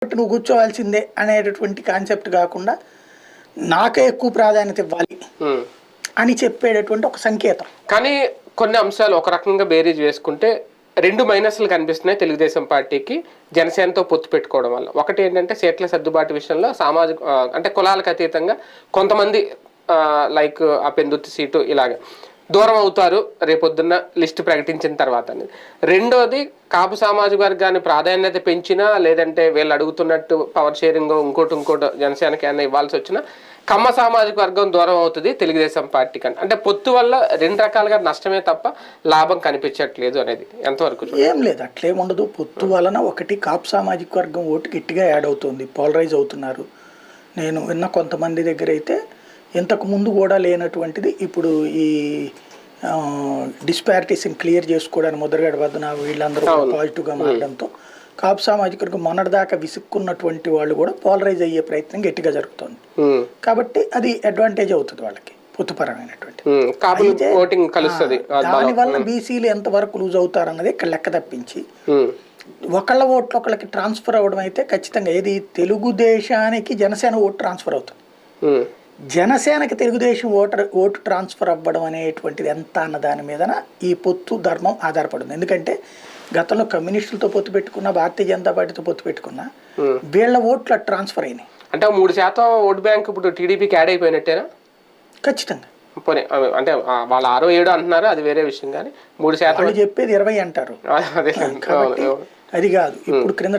నువ్వు కూర్చోవాల్సిందే అనేటటువంటి కాన్సెప్ట్ కాకుండా నాకే ఎక్కువ ప్రాధాన్యత ఇవ్వాలి అని చెప్పేటటువంటి ఒక సంకేతం. కానీ కొన్ని అంశాలు ఒక రకంగా బేరీజ్ వేసుకుంటే రెండు మైనస్లు కనిపిస్తున్నాయి తెలుగుదేశం పార్టీకి జనసేనతో పొత్తు పెట్టుకోవడం వల్ల. ఒకటి ఏంటంటే సీట్ల సర్దుబాటు విషయంలో సామాజిక అంటే కులాలకు అతీతంగా కొంతమంది లైక్ ఆ పెందుర్తి సీటు ఇలాగ దూరం అవుతారు రేపొద్దున్న లిస్టు ప్రకటించిన తర్వాత అనేది. రెండోది కాపు సామాజిక వర్గాన్ని ప్రాధాన్యత పెంచినా లేదంటే వీళ్ళు అడుగుతున్నట్టు పవర్ షేరింగ్ ఇంకోటి జనసేనకి ఏమైనా ఇవ్వాల్సి వచ్చినా కమ్మ సామాజిక వర్గం దూరం అవుతుంది తెలుగుదేశం పార్టీ కన్నా. అంటే పొత్తు వల్ల రెండు రకాలుగా నష్టమే తప్ప లాభం కనిపించట్లేదు అనేది ఎంతవరకు? ఏం లేదు, అట్లేం ఉండదు. పొత్తు వలన ఒకటి కాపు సామాజిక వర్గం ఓటు గట్టిగా యాడ్ అవుతుంది, పోలరైజ్ అవుతున్నారు. నేను విన్న కొంతమంది దగ్గర అయితే ఇంతకు ముందు కూడా లేనటువంటిది ఇప్పుడు ఈ డిస్పారిటీస్ని క్లియర్ చేసుకోవడానికి ముద్రగడ వద్దన వీళ్ళందరూ పాజిటివ్గా మారడంతో కాపు సామాజిక వర్గం మొన్నటిదాకా విసుక్కున్నటువంటి వాళ్ళు కూడా పోలరైజ్ అయ్యే ప్రయత్నం గట్టిగా జరుగుతుంది. కాబట్టి అది అడ్వాంటేజ్ అవుతుంది వాళ్ళకి పొత్తుపరమైనటువంటి. దానివల్ల బీసీలు ఎంతవరకు లూజ్ అవుతారన్నది ఇక్కడ లెక్క తప్పించి ఒకళ్ళ ఓట్లు ఒకళ్ళకి ట్రాన్స్ఫర్ అవ్వడం అయితే ఖచ్చితంగా ఏది తెలుగుదేశానికి జనసేన ఓటు ట్రాన్స్ఫర్ అవుతుంది. జనసేనకి తెలుగుదేశం ఓటు ట్రాన్స్ఫర్ అవ్వడం అనేటువంటిది ఎంత అన్న దాని మీద ఈ పొత్తు ధర్మం ఆధారపడింది. ఎందుకంటే గతంలో కమ్యూనిస్టులతో పొత్తు పెట్టుకున్నా, భారతీయ జనతా పార్టీతో పొత్తు పెట్టుకున్నా వీళ్ళ ఓట్లు ట్రాన్స్ఫర్ అయినాయి. అంటే 3% ఓటు బ్యాంక్ ఇప్పుడు టీడీపీకి యాడ్ అయిపోయినట్టేనా? ఖచ్చితంగా. అంటే వాళ్ళు 6-7 అంటున్నారు, అది వేరే విషయం. కానీ 3% చెప్పేది 20 అంటారు. అది కాదు. ఇప్పుడు క్రింద